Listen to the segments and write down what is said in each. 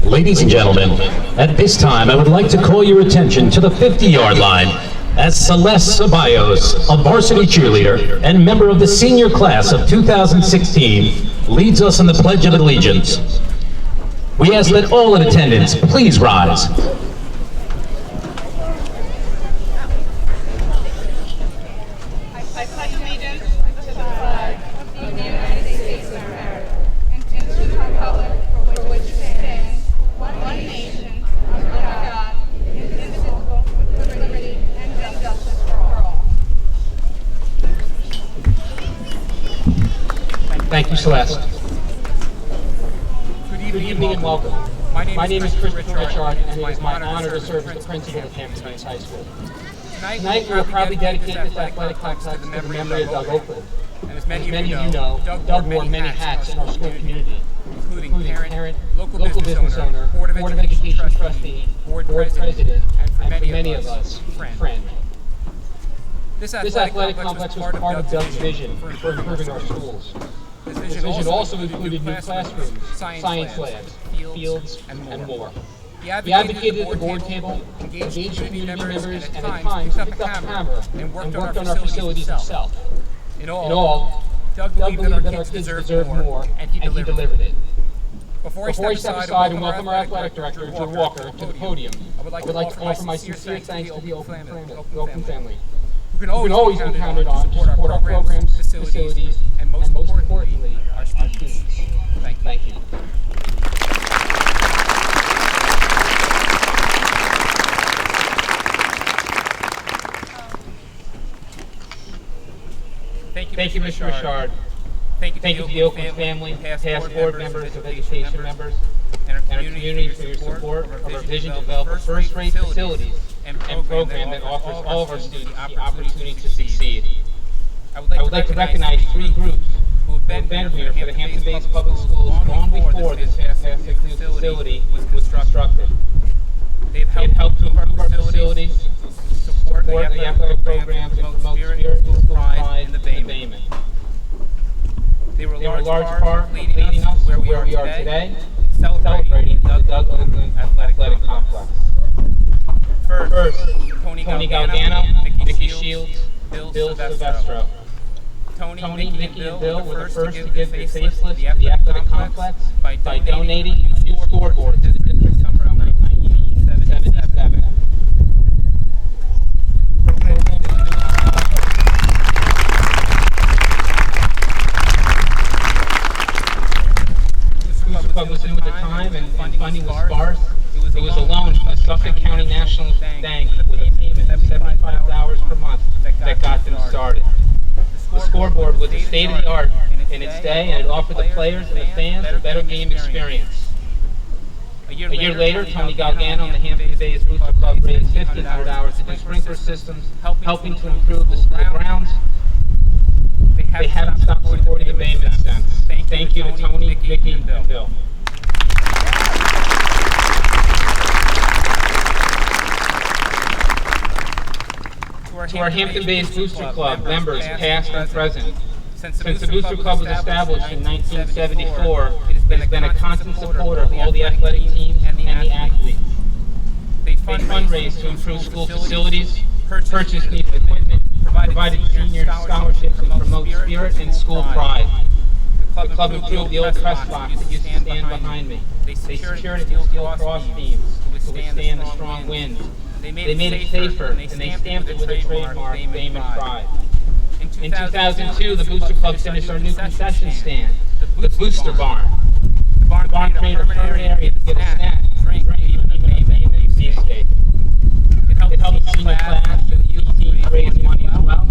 Ladies and gentlemen, at this time I would like to call your attention to the 50-yard line as Celeste Ceballos, a varsity cheerleader and member of the senior class of 2016, leads us in the Pledge of Allegiance. We ask that all in attendance please rise. Thank you, Celeste. Good evening and welcome. My name is Christopher Richard, and it is my honor to serve as the principal of Hampton Bays High School. Tonight we will proudly dedicate this athletic complex to the memory of Doug Oakland. And as many of you know, Doug wore many hats in our school community, including parent, local business owner, Board of Education trustee, board president, and for many of us, friend. This athletic complex was part of Doug's vision for improving our schools. This vision also included new classrooms, science labs, fields, and more. He advocated at the board table, engaged community members, and at times picked up a hammer and worked on our facilities himself. In all, Doug believed that our kids deserved more, and he delivered it. Before I step aside and welcome our athletic director, Joe Walker, to the podium, I would like to offer my sincere thanks to the Oakland family. You can always be counted on to support our programs, facilities, and most importantly, our students. Thank you. Thank you, Mr. Richard. Thank you to the Oakland family, past board members, of education members, and our community for your support of our vision to develop a first-rate facilities and program that offers all of our students the opportunity to succeed. I would like to recognize three groups who have been here for the Hampton Bays Public Schools long before this fantastic new facility was constructed. They've helped to improve our facilities, support the athletic programs, and promote spirit and school pride in the Bayman. They were a large part leading us to where we are today, celebrating the Doug Oakland Athletic Complex. First, Tony Galgano, Nikki Shields, Bill Silvestro. Tony, Nikki, and Bill were the first to give the facelift to the athletic complex by donating a new scoreboard to the district summer of 1977. The club was new at the time, and funding was sparse. It was a loan from the Suffolk County National Bank with a payment of $75 per month that got them started. The scoreboard was a state-of-the-art in its day, and it offered the players and the fans a better game experience. A year later, Tony Galgano and the Hampton Bays Booster Club raised $1,500 to do sprinkler systems, helping to improve the school grounds. They haven't stopped supporting the Bayman since. Thank you to Tony, Nikki, and Bill. To our Hampton Bays Booster Club members, past and present. Since the Booster Club was established in 1974, it has been a constant supporter of all the athletic teams and the athletes. They fundraise to improve school facilities, purchase needed equipment, provided senior scholarships, and promote spirit and school pride. The club improved the old press box that used to stand behind me. They secured it with steel cross beams to withstand the strong winds. They made it safer, and they stamped it with a trademark, Bayman Pride. In 2002, the Booster Club finished our new concession stand, the Booster Barn. The barn created a permanent area to get a snack, drink, even a Bayman beefsteak. It helped the senior class and the youth team raise money as well.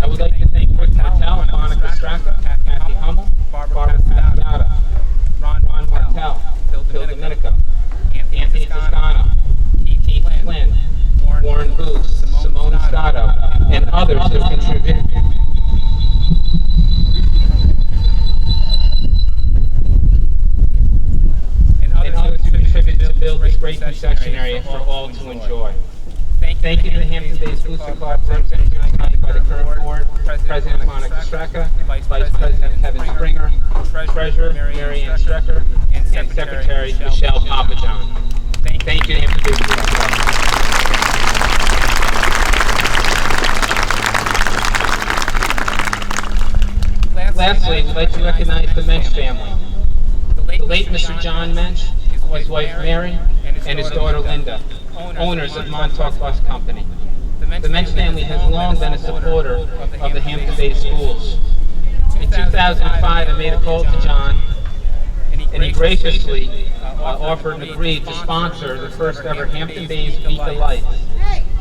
I would like to thank Rick Martell and Monica Straka, Kathy Hummel, Barbara Pascata, Ron Martell, Phil Domenico, Anthony Toscano, Keith Flynn, Warren Booth, Simone Stato, and others who contributed. To build this great concession area for all to enjoy. Thank you to the Hampton Bays Booster Club, represented tonight by the current board, President Monica Straka, Vice President Kevin Spring, Springer, Treasurer Mary Ann Strecker, and Secretary Michelle Papajohn. Thank you to him for being here. Lastly, we'd like to recognize the Mensch family. The late Mr. John Mensch, his wife Mary, and his daughter Linda, owners of Montauk Bus Company. The Mensch family has long been a supporter of the Hampton Bay schools. In 2005, I made a call to John, and he graciously offered and agreed to sponsor the first ever Hampton Bay's Week of Lights.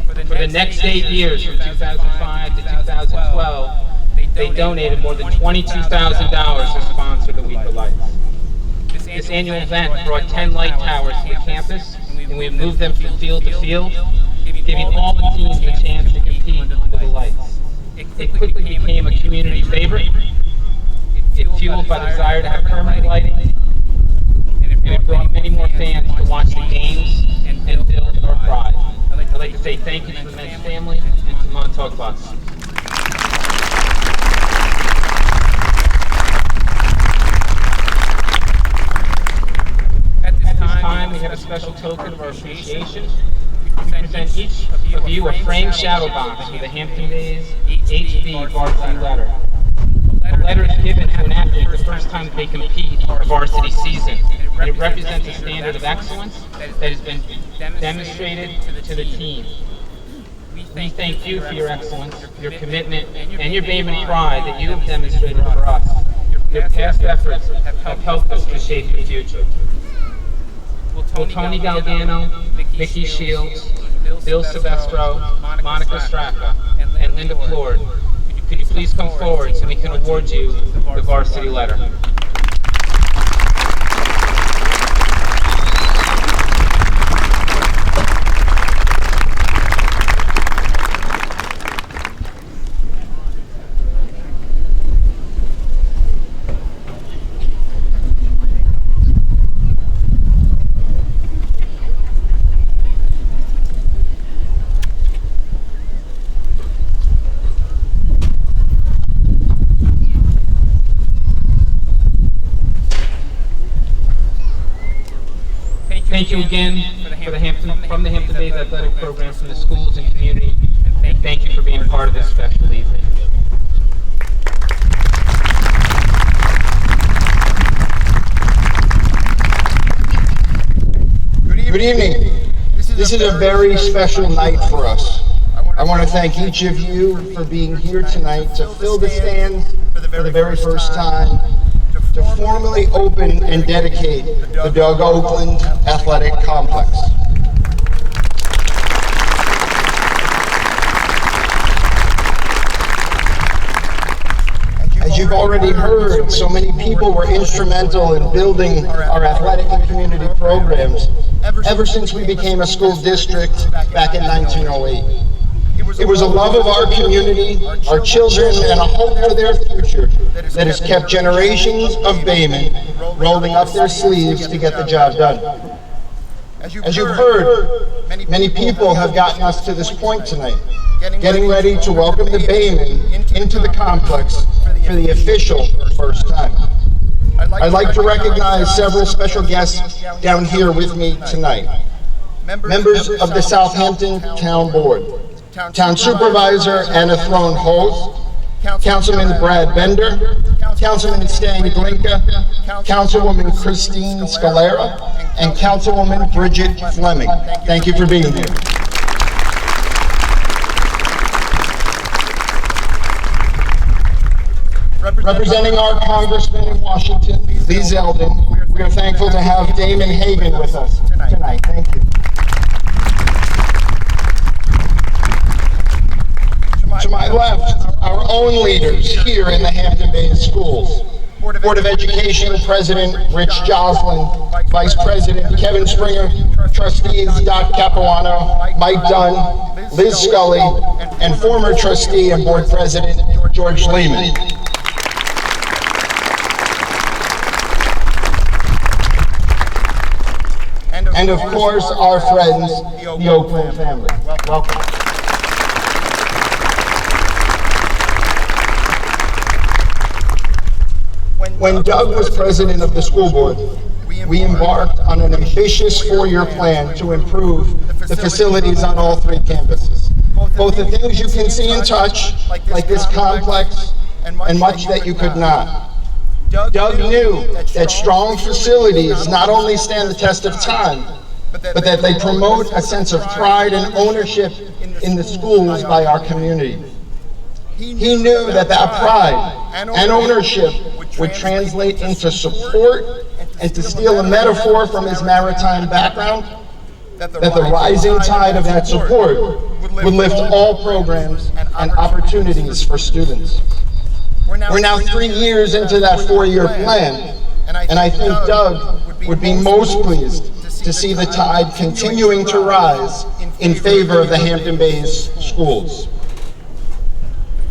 For the next 8 years, from 2005 to 2012, they donated more than $22,000 to sponsor the Week of Lights. This annual event brought 10 light towers to the campus, and we have moved them from field to field, giving all the teams a chance to compete under the lights. It quickly became a community favorite. It fueled by the desire to have permanent lighting, and it brought many more fans to watch the games and build our pride. I'd like to say thank you to the Mensch family and to Montauk Bus. At this time, we have a special token of our appreciation. We present each of you a framed shadow box with a Hampton Bays HB varsity letter. The letter is given to an athlete the first time they compete in a varsity season, and it represents a standard of excellence that has been demonstrated to the team. We thank you for your excellence, your commitment, and your Bayman pride that you have demonstrated for us. Your past efforts have helped us to shape the future. Will Tony Galgano, Mickey Shields, Bill Silvestro, Monica Stracca, and Linda Plord, could you please come forward so we can award you the varsity letter? Thank you again from the Hampton Bays Athletic Program, from the schools and community, and thank you for being a part of this special evening. Good evening. This is a very special night for us. I want to thank each of you for being here tonight to fill the stands for the very first time, to formally open and dedicate the Doug Oakland Athletic Complex. As you've already heard, so many people were instrumental in building our athletic and community programs ever since we became a school district back in 1908. It was a love of our community, our children, and a hope for their future that has kept generations of Baymen rolling up their sleeves to get the job done. As you've heard, many people have gotten us to this point tonight, getting ready to welcome the Baymen into the complex for the official first time. I'd like to recognize several special guests down here with me tonight. Members of the Southampton Town Board, Town Supervisor Anna Throne-Holz, Councilman Brad Bender, Councilman Stan Glinka, Councilwoman Christine Scalera, and Councilwoman Bridget Fleming. Thank you for being here. Representing our Congressman in Washington, Lee Zeldin, we are thankful to have Damon Hagan with us tonight. Thank you. To my left, our own leaders here in the Hampton Bays schools. Board of Education President Rich Joslin, Vice President Kevin Springer, Trustees Doc Capuano, Mike Dunn, Liz Scully, and former Trustee and Board President George Lehman. And of course, our friends, the Oakland family. Welcome. When Doug was president of the school board, we embarked on an ambitious 4-year plan to improve the facilities on all 3 campuses. Both the things you can see and touch, like this complex, and much that you could not. Doug knew that strong facilities not only stand the test of time, but that they promote a sense of pride and ownership in the schools by our community. He knew that pride and ownership would translate into support, and to steal a metaphor from his maritime background, that the rising tide of that support would lift all programs and opportunities for students. We're now 3 years into that 4-year plan, and I think Doug would be most pleased to see the tide continuing to rise in favor of the Hampton Bays schools.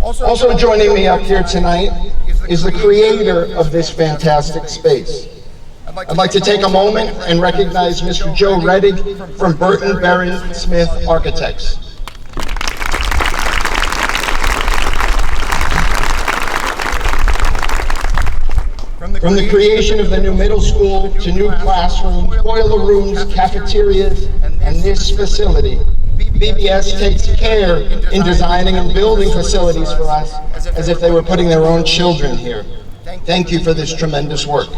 Also joining me up here tonight is the creator of this fantastic space. I'd like to take a moment and recognize Mr. Joe Reddig from Burton Barron Smith Architects. From the creation of the new middle school to new classrooms, boiler rooms, cafeterias, and this facility, BBS takes care in designing and building facilities for us as if they were putting their own children here. Thank you for this tremendous work.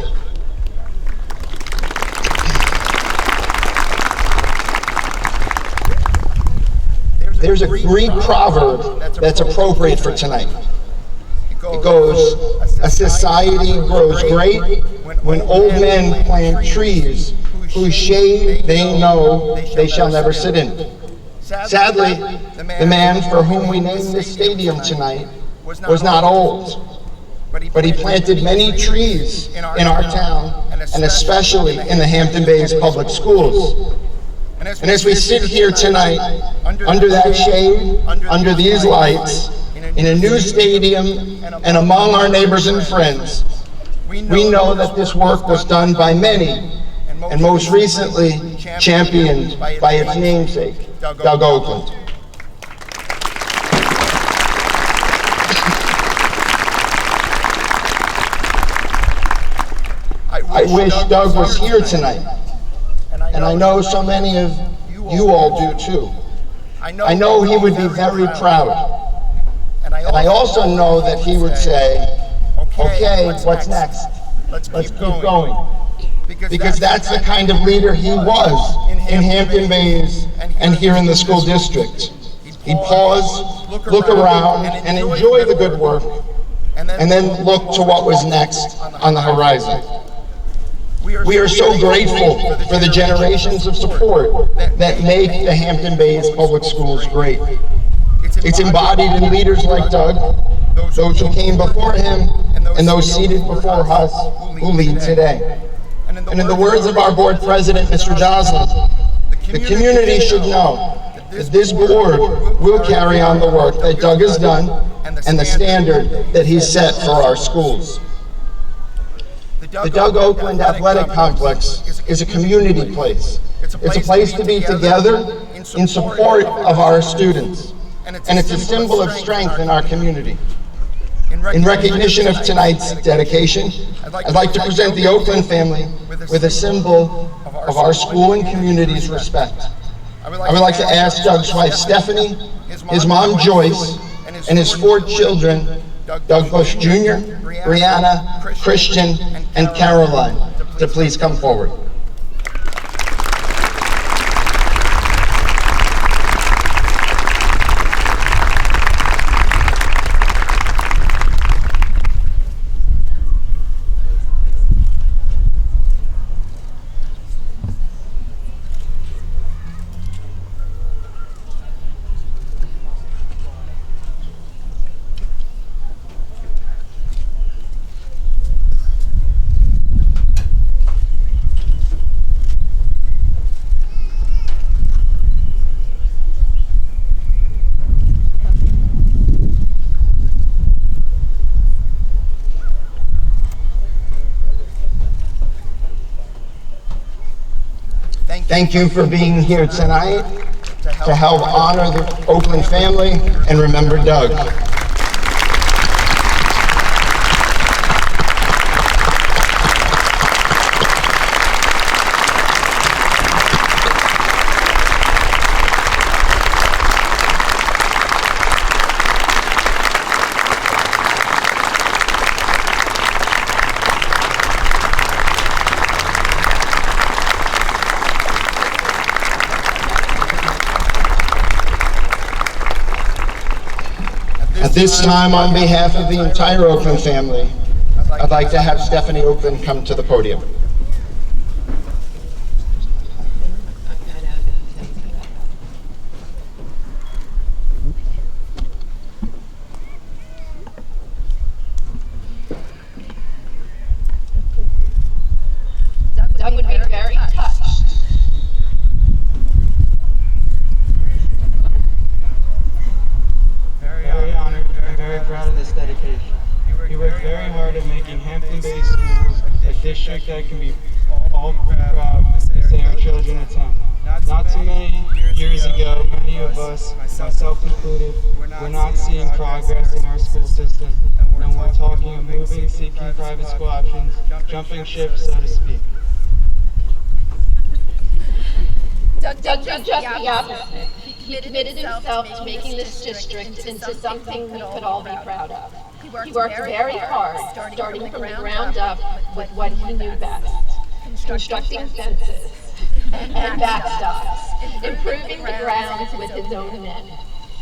There's a Greek proverb that's appropriate for tonight. It goes, "A society grows great when old men plant trees whose shade they know they shall never sit in." Sadly, the man for whom we named this stadium tonight was not old, but he planted many trees in our town, and especially in the Hampton Bays public schools. And as we sit here tonight, under that shade, under these lights, in a new stadium, and among our neighbors and friends, we know that this work was done by many, and most recently championed by its namesake, Doug Oakland. I wish Doug was here tonight, and I know so many of you all do too. I know he would be very proud. And I also know that he would say, okay, what's next? Let's keep going. Because that's the kind of leader he was in Hampton Bays and here in the school district. He'd pause, look around, and enjoy the good work, and then look to what was next on the horizon. We are so grateful for the generations of support that make the Hampton Bays Public Schools great. It's embodied in leaders like Doug, those who came before him, and those seated before us who lead today. And in the words of our board president, Mr. Joslin, the community should know that this board will carry on the work that Doug has done and the standard that he's set for our schools. The Doug Oakland Athletic Complex is a community place. It's a place to be together in support of our students. And it's a symbol of strength in our community. In recognition of tonight's dedication, I'd like to present the Oakland family with a symbol of our school and community's respect. I would like to ask Doug's wife Stephanie, his mom Joyce, and his 4 children, Doug Bush Jr., Brianna, Christian, and Caroline, to please come forward. Thank you for being here tonight to help honor the Oakland family and remember Doug. At this time, on behalf of the entire Oakland family, I'd like to have Stephanie Oakland come to the podium. Doug would be very touched. Very honored and very proud of this dedication. He worked very hard at making Hampton-based schools a district that can be all proud to say our children attend. Not too many years ago, many of us, myself included, were not seeing progress in our school system, and we're talking of moving, seeking private school options, jumping ship, so to speak. Doug did just the opposite. He committed himself to making this district into something we could all be proud of. He worked very hard, starting from the ground up with what he knew best. Constructing fences and backstops, improving the grounds with his own men.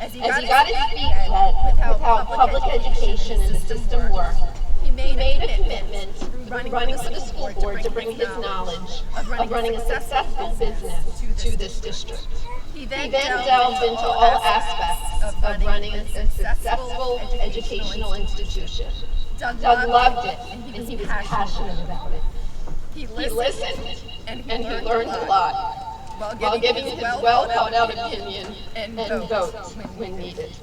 As he got his feet wet with how public education and the system worked, he made a commitment through running for the school board to bring his knowledge of running a successful business to this district. He then delved into all aspects of running a successful educational institution. Doug loved it, and he was passionate about it. He listened, and he learned a lot, while giving his well-thought-out opinion and votes when needed.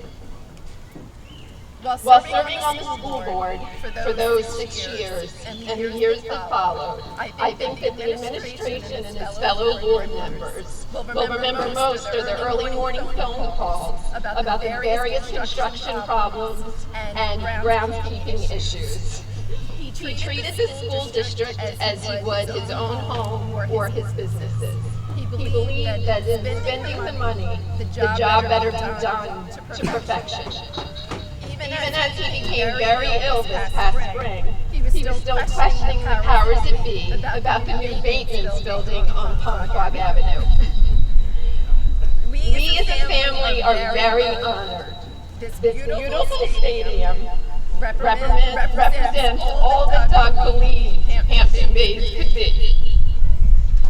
While serving on the school board for those 6 years and the years that followed, I think that the administration and its fellow board members will remember most are the early morning phone calls about the various construction problems and groundskeeping issues. He treated the school district as he would his own home or his businesses. He believed that in spending the money, the job better be done to perfection. Even as he became very ill this past spring, he was still questioning the powers that be about the new maintenance building on Palmquag Avenue. We as a family are very honored. This beautiful stadium represents all that Doug believed Hampton Bays could be.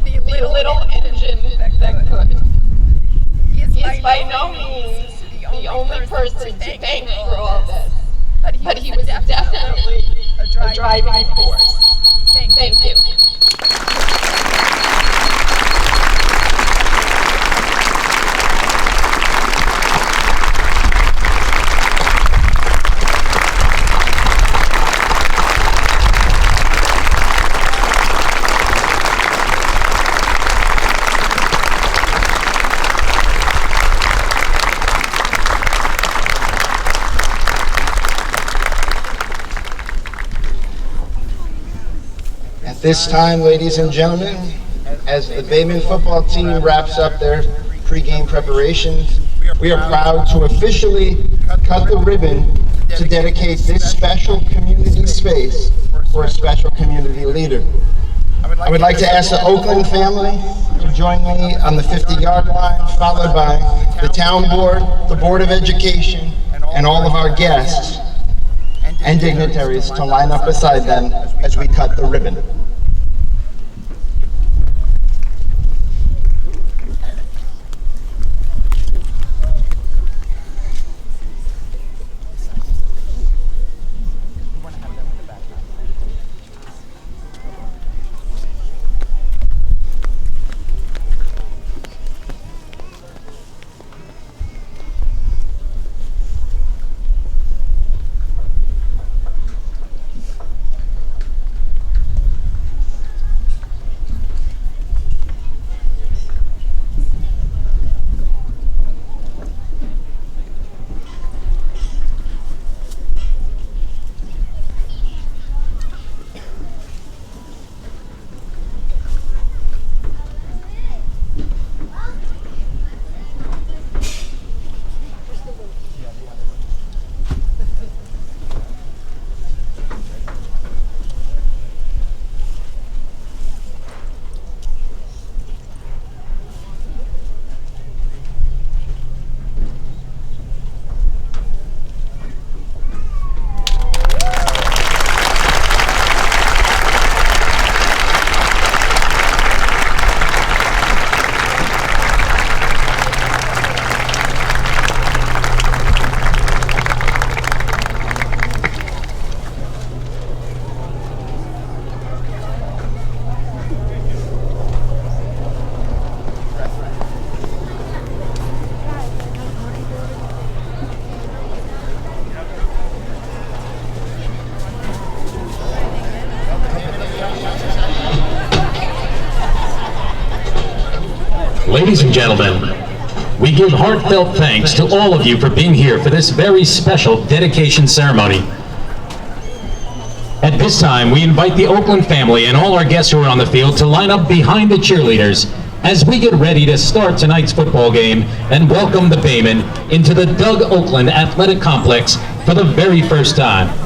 The little engine that could. He is by no means the only person to thank for all this, but he was definitely a driving force. Thank you. This time, ladies and gentlemen, as the Bayman football team wraps up their pregame preparations, we are proud to officially cut the ribbon to dedicate this special community space for a special community leader. I would like to ask the Oakland family to join me on the 50-yard line, followed by the town board, the Board of Education, and all of our guests and dignitaries to line up beside them as we cut the ribbon. Ladies and gentlemen, we give heartfelt thanks to all of you for being here for this very special dedication ceremony. At this time, we invite the Oakland family and all our guests who are on the field to line up behind the cheerleaders as we get ready to start tonight's football game and welcome the Baymen into the Doug Oakland Athletic Complex for the very first time.